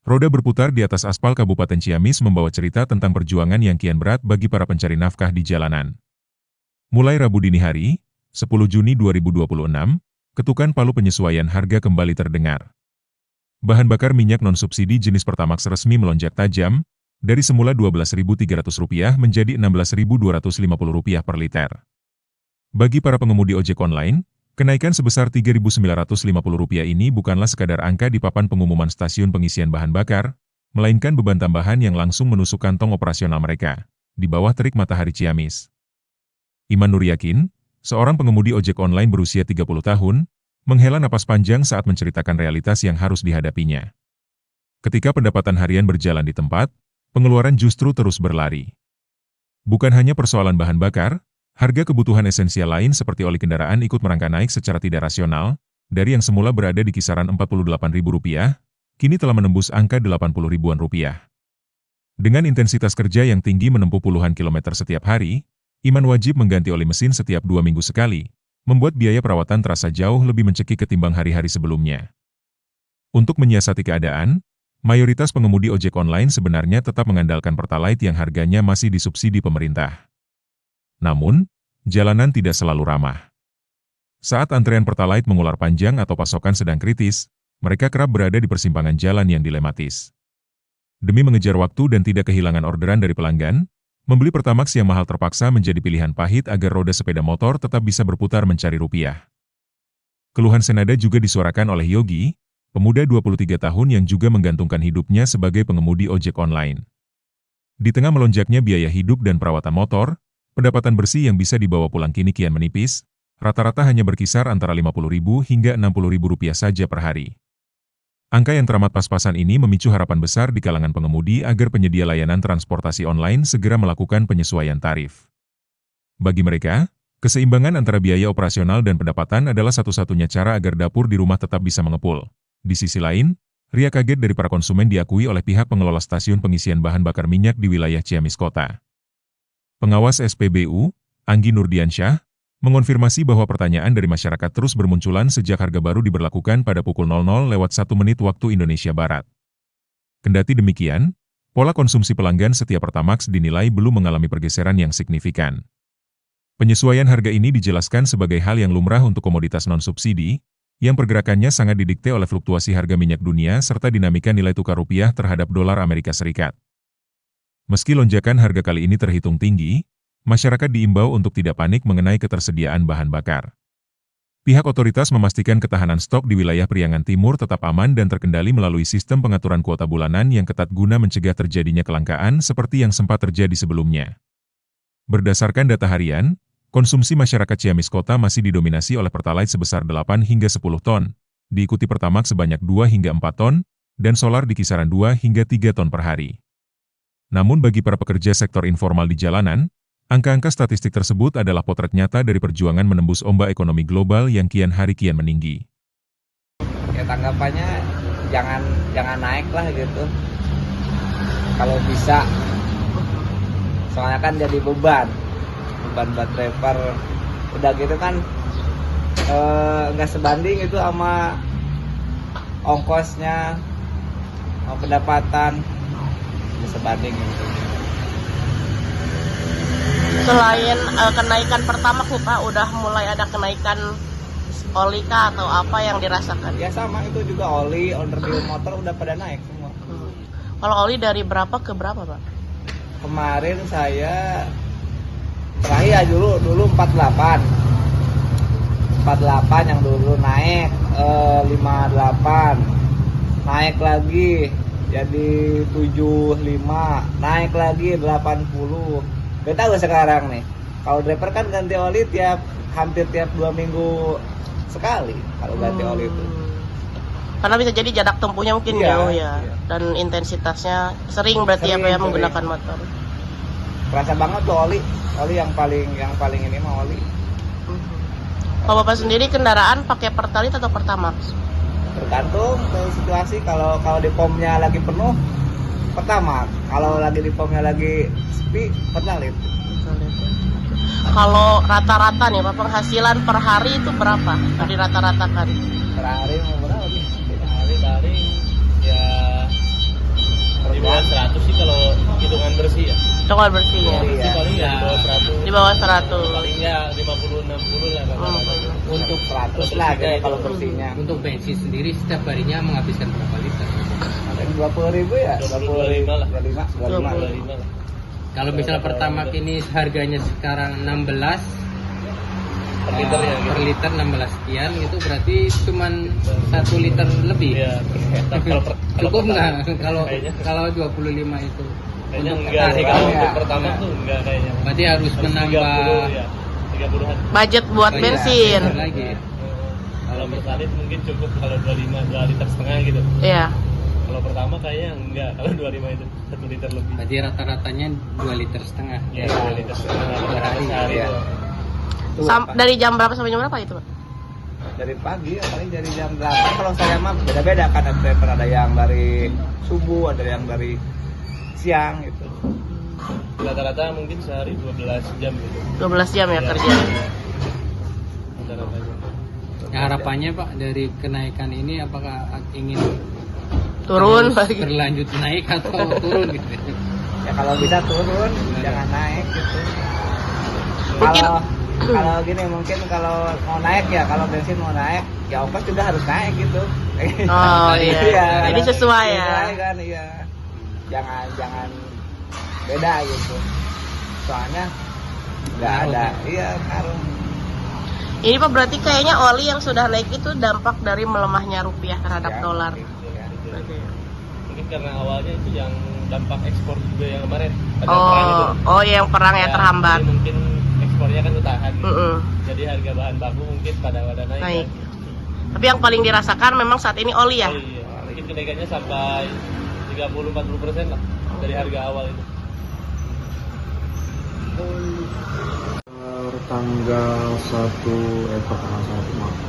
Roda berputar di atas aspal Kabupaten Ciamis membawa cerita tentang perjuangan yang kian berat bagi para pencari nafkah di jalanan. Mulai Rabu dini hari, 10 Juni 2026, ketukan palu penyesuaian harga kembali terdengar. Bahan bakar minyak non-subsidi jenis Pertamax resmi melonjak tajam, dari semula Rp12.300 menjadi Rp16.250 per liter. Bagi para pengemudi ojek online, kenaikan sebesar Rp3.950 ini bukanlah sekadar angka di papan pengumuman stasiun pengisian bahan bakar, melainkan beban tambahan yang langsung menusuk kantong operasional mereka, di bawah terik matahari Ciamis. Iman Nur yakin, seorang pengemudi ojek online berusia 30 tahun, menghela napas panjang saat menceritakan realitas yang harus dihadapinya. Ketika pendapatan harian berjalan di tempat, pengeluaran justru terus berlari. Bukan hanya persoalan bahan bakar, harga kebutuhan esensial lain seperti oli kendaraan ikut merangkak naik secara tidak rasional, dari yang semula berada di kisaran Rp48.000, kini telah menembus angka Rp80.000-an. Dengan intensitas kerja yang tinggi menempuh puluhan kilometer setiap hari, Iman wajib mengganti oli mesin setiap 2 minggu sekali, membuat biaya perawatan terasa jauh lebih mencekik ketimbang hari-hari sebelumnya. Untuk menyiasati keadaan, mayoritas pengemudi ojek online sebenarnya tetap mengandalkan Pertalite yang harganya masih disubsidi pemerintah. Namun, jalanan tidak selalu ramah. Saat antrean Pertalite mengular panjang atau pasokan sedang kritis, mereka kerap berada di persimpangan jalan yang dilematis. Demi mengejar waktu dan tidak kehilangan orderan dari pelanggan, membeli Pertamax yang mahal terpaksa menjadi pilihan pahit agar roda sepeda motor tetap bisa berputar mencari rupiah. Keluhan senada juga disuarakan oleh Yogi, pemuda 23 tahun yang juga menggantungkan hidupnya sebagai pengemudi ojek online. Di tengah melonjaknya biaya hidup dan perawatan motor, pendapatan bersih yang bisa dibawa pulang kini kian menipis, rata-rata hanya berkisar antara Rp50.000 hingga Rp60.000 saja per hari. Angka yang teramat pas-pasan ini memicu harapan besar di kalangan pengemudi agar penyedia layanan transportasi online segera melakukan penyesuaian tarif. Bagi mereka, keseimbangan antara biaya operasional dan pendapatan adalah satu-satunya cara agar dapur di rumah tetap bisa mengepul. Di sisi lain, riak kaget dari para konsumen diakui oleh pihak pengelola stasiun pengisian bahan bakar minyak di wilayah Ciamis Kota. Pengawas SPBU, Anggi Nurdiansyah, mengonfirmasi bahwa pertanyaan dari masyarakat terus bermunculan sejak harga baru diberlakukan pada pukul 00.01 waktu Indonesia Barat. Kendati demikian, pola konsumsi pelanggan setiap Pertamax dinilai belum mengalami pergeseran yang signifikan. Penyesuaian harga ini dijelaskan sebagai hal yang lumrah untuk komoditas non-subsidi, yang pergerakannya sangat didikte oleh fluktuasi harga minyak dunia serta dinamika nilai tukar rupiah terhadap dolar Amerika Serikat. Meski lonjakan harga kali ini terhitung tinggi, masyarakat diimbau untuk tidak panik mengenai ketersediaan bahan bakar. Pihak otoritas memastikan ketahanan stok di wilayah Priangan Timur tetap aman dan terkendali melalui sistem pengaturan kuota bulanan yang ketat guna mencegah terjadinya kelangkaan seperti yang sempat terjadi sebelumnya. Berdasarkan data harian, konsumsi masyarakat Ciamis Kota masih didominasi oleh Pertalite sebesar 8 hingga 10 ton, diikuti Pertamax sebanyak 2 hingga 4 ton, dan solar di kisaran 2 hingga 3 ton per hari. Namun bagi para pekerja sektor informal di jalanan, angka-angka statistik tersebut adalah potret nyata dari perjuangan menembus ombak ekonomi global yang kian hari kian meninggi. Ya tanggapannya jangan naik lah gitu. Kalau bisa, soalnya kan jadi beban buat driver. Udah gitu kan nggak sebanding itu sama ongkosnya, sama pendapatan, nggak sebanding gitu. Selain kenaikan Pertamax nih Pak, udah mulai ada kenaikan oli kah atau apa yang dirasakan? Ya sama itu juga oli, onderdil motor udah pada naik semua. Kalau oli dari berapa ke berapa Pak? Kemarin saya terakhir dulu 48 yang dulu naik 58, naik lagi jadi 75, naik lagi 80. Gak tahu sekarang nih. Kalau driver kan ganti oli hampir tiap 2 minggu sekali kalau ganti oli itu. Karena bisa jadi jarak tempuhnya mungkin jauh ya. Iya. Dan intensitasnya sering berarti Sering, ya menggunakan motor. Kerasa banget tuh oli yang paling ini mah oli. Kalau Bapak sendiri kendaraan pakai Pertalite atau Pertamax? Tergantung ke situasi. Kalau di pomnya lagi penuh Pertamax, kalau lagi di pomnya lagi sepi Pertalite. Kalau rata-rata nih Pak, penghasilan per hari itu berapa? Dari rata-ratakan? Per hari mau berapa nih? Per hari paling ya bersih ya. Coklat bersihnya. Bersih paling ya Di bawah 100. paling ya 50-60 lah rata-rata. Untuk 100 lah gitu kalau bersihnya. Untuk bensin sendiri setiap harinya menghabiskan berapa liter? Ada 20.000 ya? 25 lah. 25 lah. Kalau misalnya pertamax ini harganya sekarang 16 Per liter ya, gitu. per liter 16 sekian, itu berarti cuman 1 liter lebih. Iya. Kalau Cukup nggak kalau Kayaknya. kalau 25 itu? Kayaknya Untuk enggak sih kalau pertama untuk ya. pertama tuh enggak kayaknya. Berarti harus menambah 30 ya. 30-an. Budget buat Iya, bensin. lagi. Kalau pertalite mungkin cukup kalau 25 2 liter setengah gitu. Iya. Kalau pertama kayaknya enggak, kalau 25 itu 1 liter lebih. Berarti rata-ratanya 2 liter setengah. Ya, 2 liter setengah Per hari. sehari Iya. doang. Dari jam berapa sampai jam berapa itu, Pak? Dari pagi ya, paling dari jam 8. Kalau saya mah beda-beda kan, ada yang dari subuh, ada yang dari siang gitu. Rata-rata mungkin sehari 12 jam gitu. 12 jam ya kerja. Rata-ratanya. Nah, harapannya Pak dari kenaikan ini apakah ingin Turun terus lagi. berlanjut naik atau turun gitu? Ya kalau bisa turun, jangan naik gitu. Mungkin- Kalau gini mungkin kalau mau naik ya, kalau bensin mau naik, ya ongkos juga harus naik gitu. Oh iya. Jadi sesuai ya. Sesuai kan, iya. Jangan beda gitu. Soalnya nggak ada, iya ngaruh. Ini Pak berarti kayaknya oli yang sudah naik itu dampak dari melemahnya rupiah terhadap Ya, dolar. gitu ya. Oke. Mungkin karena awalnya itu yang dampak ekspor juga yang kemarin. Ada perang itu. Oh yang perang ya terhambat. Jadi mungkin ekspornya kan ketahan gitu. Mm-mm. Jadi harga bahan baku mungkin pada naik. Naik. Kan? Tapi yang paling dirasakan memang saat ini oli ya. Oh, iya. Mungkin kenaikannya sampai 30-40% lah dari harga awal itu.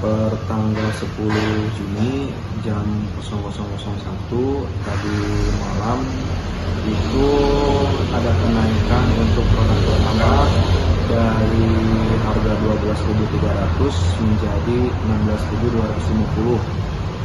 Per tanggal 10 Juni jam 00.01 tadi malam itu ada kenaikan untuk produk pertama dari harga 12.300 menjadi 16.250.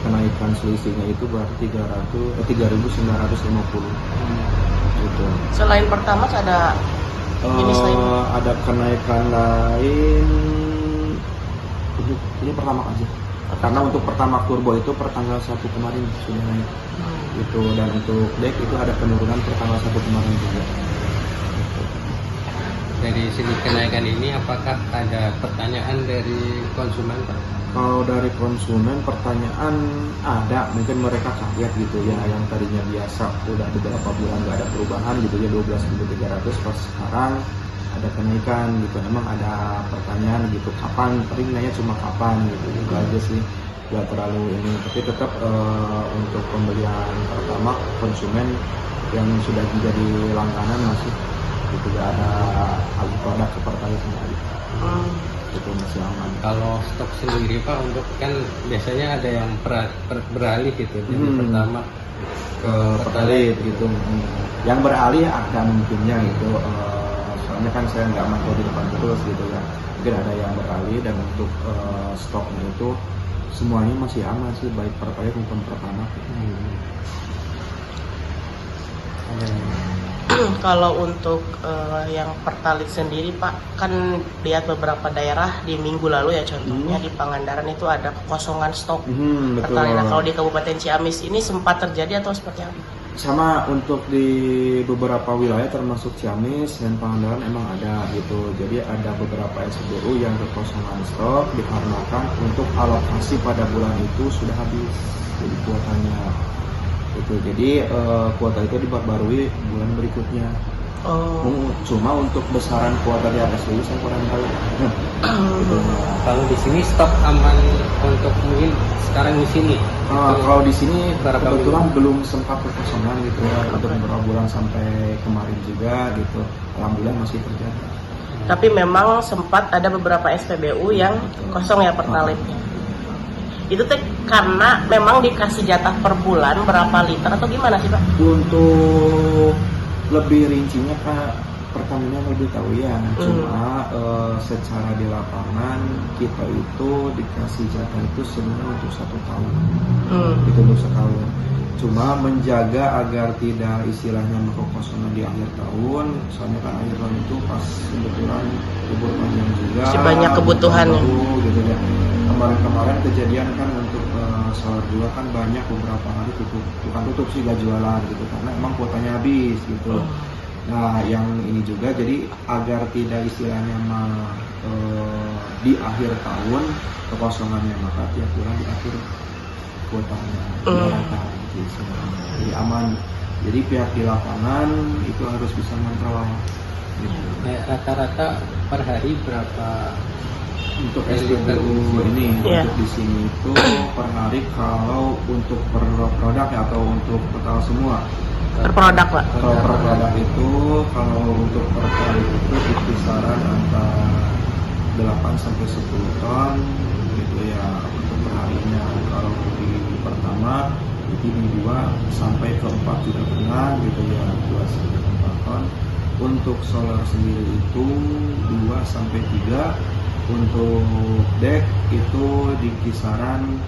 Kenaikan selisihnya itu berarti 3.950 gitu. Selain pertamax ada jenis lain. Ada kenaikan lain, ini pertama aja. Karena untuk pertama turbo itu per tanggal 1 kemarin sudah naik. Itu, dan untuk deck itu ada penurunan per tanggal 1 kemarin juga. Dari segi kenaikan ini apakah ada pertanyaan dari konsumen Pak? Kalau dari konsumen pertanyaan ada, mungkin mereka kaget gitu ya, yang tadinya biasa udah beberapa bulan nggak ada perubahan gitu ya 12.300, pas sekarang ada kenaikan gitu. Emang ada pertanyaan gitu, kapan? Paling nanya cuma kapan gitu, itu aja sih, nggak terlalu ini. Tapi tetap untuk pembelian pertama konsumen yang sudah menjadi langganan masih gitu, nggak ada alih produk ke Pertalite kembali. Itu masih aman. Kalau stok sendiri Pak, untuk kan biasanya ada yang beralih gitu dari pertama Ke Pertalite gitu. Yang beralih ada mungkinnya gitu. Soalnya kan saya nggak mantau di depan terus gitu ya. Mungkin ada yang beralih, dan untuk stoknya itu semuanya masih aman sih, baik Pertalite maupun Pertamax. Kalau untuk yang Pertalite sendiri Pak, kan lihat beberapa daerah di minggu lalu ya, contohnya di Pangandaran itu ada kekosongan stok Betul. Pertalite. Nah, kalau di Kabupaten Ciamis ini sempat terjadi atau seperti apa? Sama untuk di beberapa wilayah termasuk Ciamis dan Pangandaran emang ada gitu. Jadi ada beberapa SPBU yang kekosongan stok dikarenakan untuk alokasi pada bulan itu sudah habis, jadi kuotanya itu. Jadi kuota itu diperbarui bulan berikutnya. Cuma untuk besaran kuota di atas itu saya kurang tahu. Gitu. Kalau di sini stok aman untuk mungkin sekarang di sini. Kalau di sini Berapa kebetulan belum sempat kekosongan gitu ya, untuk beberapa bulan sampai kemarin juga gitu. Alhamdulillah masih terjaga. Tapi memang sempat ada beberapa SPBU yang kosong ya Pertalite-nya. Itu teh karena memang dikasih jatah per bulan berapa liter atau gimana sih Pak? Untuk lebih rincinya Pak, Pertamina lebih tahu ya. Cuma secara di lapangan kita itu dikasih jatah itu sebenarnya untuk 1 tahun. Itu untuk setahun. Cuma menjaga agar tidak istilahnya kekosongan di akhir tahun, soalnya kan akhir tahun itu pas kebetulan libur panjang juga. Masih banyak kebutuhan ya. Gitu ya. Kemarin-kemarin kejadian kan untuk solar juga kan banyak beberapa hari bukan tutup sih, gak jualan gitu karena emang kuotanya habis gitu. Nah yang ini juga jadi agar tidak istilahnya di akhir tahun kekosongannya, maka tiap bulan di akhir kuotanya dirata gitu. Jadi aman. Jadi pihak di lapangan itu harus bisa mengontrol gitu. Kayak rata-rata per hari berapa Untuk SPBU ini untuk di sini itu per hari kalau untuk per produk ya, atau untuk total semua Per produk, Pak. kalau per produk itu kalau untuk per kali itu di kisaran antara 8 sampai 10 ton gitu ya untuk perharinya. Kalau di pertama itu di 2 sampai ke 4 juta bulan gitu ya, 2 sampai 4 ton. Untuk solar sendiri itu 2 sampai 3. Untuk deck itu di kisaran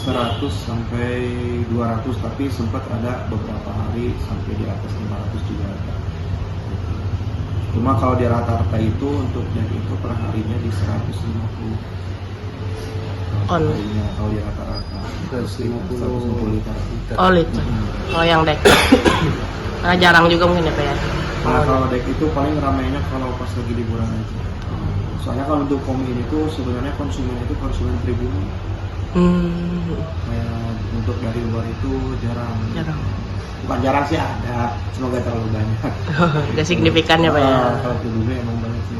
100 sampai 200, tapi sempat ada beberapa hari sampai di atas 500 juga ada. Cuma kalau di rata-rata itu untuk deck itu per harinya di 150 harinya kalau di rata-rata 150 liter. Oh, liter. Kalau yang deck. Karena jarang juga mungkin ya, Pak ya. Nah, kalau deck itu paling ramainya kalau pas lagi liburan aja. Soalnya kalau untuk komin itu sebenarnya konsumennya itu konsumen pribumi. Kayak untuk dari luar itu jarang. Bukan jarang sih, ada, semoga terlalu banyak. Gak signifikan ya, Pak ya. Kalau pribumi emang banyak sih.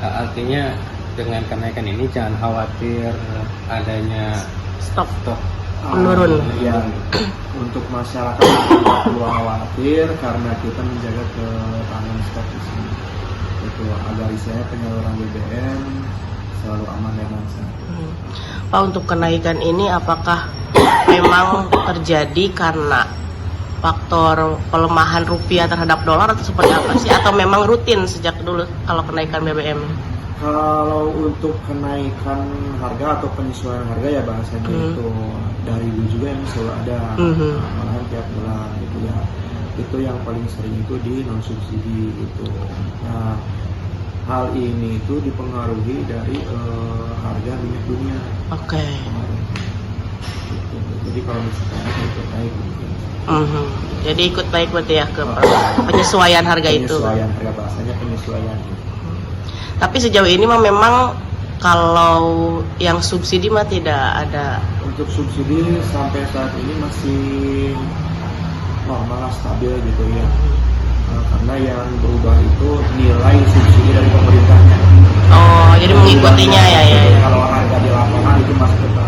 artinya dengan kenaikan ini jangan khawatir adanya Stok stok menurun. Ya, untuk masyarakat tidak perlu khawatir karena kita menjaga ketahanan stok di sini. Itu agar istilahnya penyaluran BBM selalu aman dan lancar. Pak, untuk kenaikan ini apakah memang terjadi karena faktor pelemahan rupiah terhadap dolar atau seperti apa sih? Atau memang rutin sejak dulu kalau kenaikan BBM? Kalau untuk kenaikan harga atau penyesuaian harga ya bahasanya itu dari dulu juga yang selalu ada, malahan tiap bulan gitu ya. Itu yang paling sering itu di non subsidi itu. Nah, hal ini itu dipengaruhi dari harga minyak dunia. Oke. Gitu. Jadi kalau misalkan ikut naik gitu. Jadi ikut baik berarti ya ke penyesuaian harga itu. Penyesuaian harga, bahasanya penyesuaian. Tapi sejauh ini mah memang kalau yang subsidi mah tidak ada. Untuk subsidi sampai saat ini masih normal, stabil gitu ya. Karena yang berubah itu nilai subsidi dari pemerintahnya. Oh, jadi mengikutinya ya. Kalau harga di lapangan itu masih tetap